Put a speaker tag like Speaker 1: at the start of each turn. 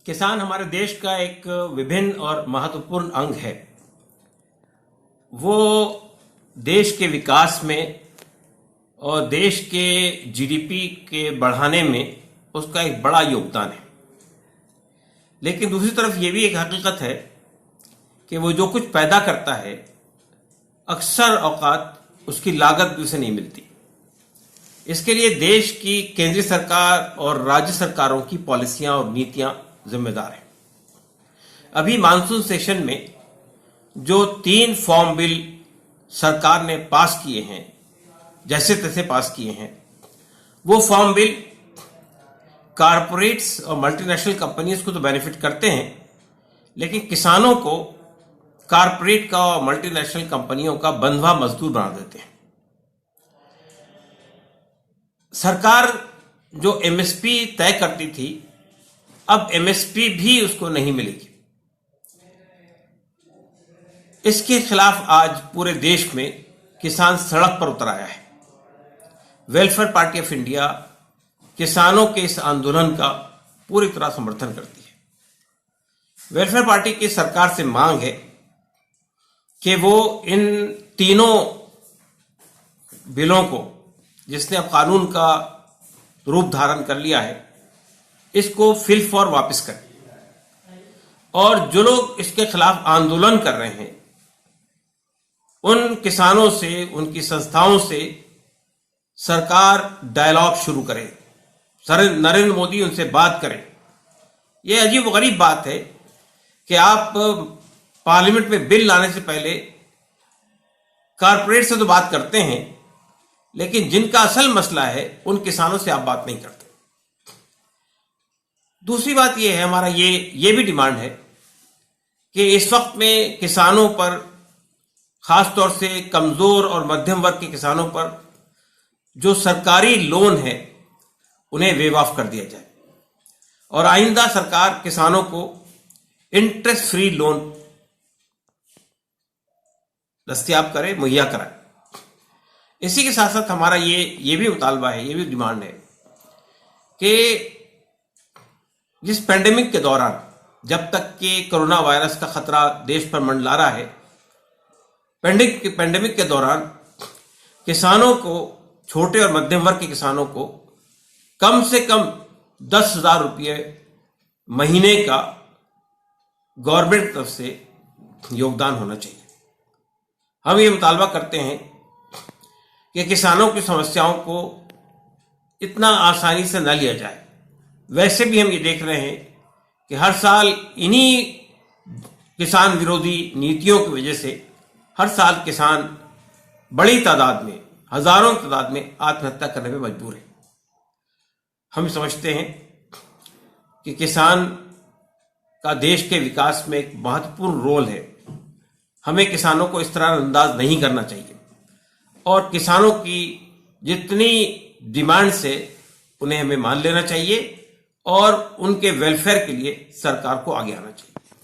Speaker 1: किसान हमारे देश का एक विभिन्न और महत्वपूर्ण अंग है। वो देश के विकास में और देश के जीडीपी के बढ़ाने में उसका एक बड़ा योगदान है। लेकिन दूसरी तरफ ये भी एक हकीकत है कि वो जो कुछ पैदा करता है अक्सर औकात उसकी लागत भी उसे नहीं मिलती। इसके लिए देश की केंद्रीय सरकार और राज्य सरकारों की पॉलिसियां और नीतियां जिम्मेदार हैं। अभी मानसून सेशन में जो 3 फॉर्म बिल सरकार ने पास किए हैं, जैसे तैसे पास किए हैं, वो फॉर्म बिल कारपोरेट्स और मल्टीनेशनल कंपनीज को तो बेनिफिट करते हैं, लेकिन किसानों को कारपोरेट का और मल्टीनेशनल कंपनियों का बंधवा मजदूर बना देते हैं। सरकार जो एमएसपी तय करती थी, अब एमएसपी भी उसको नहीं मिलेगी। इसके खिलाफ आज पूरे देश में किसान सड़क पर उतर आया है। वेलफेयर पार्टी ऑफ इंडिया किसानों के इस आंदोलन का पूरी तरह समर्थन करती है। वेलफेयर पार्टी की सरकार से मांग है कि वो इन तीनों बिलों को, जिसने अब कानून का रूप धारण कर लिया है, इसको फिल फॉर वापस करें और जो लोग इसके खिलाफ आंदोलन कर रहे हैं उन किसानों से, उनकी संस्थाओं से सरकार डायलॉग शुरू करे। नरेंद्र मोदी उनसे बात करें। यह अजीब गरीब बात है कि आप पार्लियामेंट में बिल लाने से पहले कारपोरेट से तो बात करते हैं, लेकिन जिनका असल मसला है उन किसानों से आप बात नहीं करते। दूसरी बात यह है, हमारा ये भी डिमांड है कि इस वक्त में किसानों पर, खासतौर से कमजोर और मध्यम वर्ग के किसानों पर जो सरकारी लोन है उन्हें वेव ऑफ कर दिया जाए और आइंदा सरकार किसानों को इंटरेस्ट फ्री लोन दस्तयाब करे, मुहैया कराए। इसी के साथ साथ हमारा ये भी मुतालबा है, ये भी डिमांड है कि जिस पेंडेमिक के दौरान, जब तक कि कोरोना वायरस का खतरा देश पर मंडला रहा है, पेंडेमिक के दौरान किसानों को, छोटे और मध्यम वर्ग के किसानों को कम से कम 10,000 रुपये महीने का गवर्नमेंट की तरफ से योगदान होना चाहिए। हम ये मुतालबा करते हैं कि किसानों की समस्याओं को इतना आसानी से न लिया जाए। वैसे भी हम ये देख रहे हैं कि हर साल इन्हीं किसान विरोधी नीतियों की वजह से हर साल किसान बड़ी तादाद में, हजारों की तादाद में आत्महत्या करने में मजबूर है। हम समझते हैं कि किसान का देश के विकास में एक महत्वपूर्ण रोल है। हमें किसानों को इस तरह अंदाज नहीं करना चाहिए और किसानों की जितनी डिमांड्स है उन्हें हमें मान लेना चाहिए और उनके वेलफेयर के लिए सरकार को आगे आना चाहिए।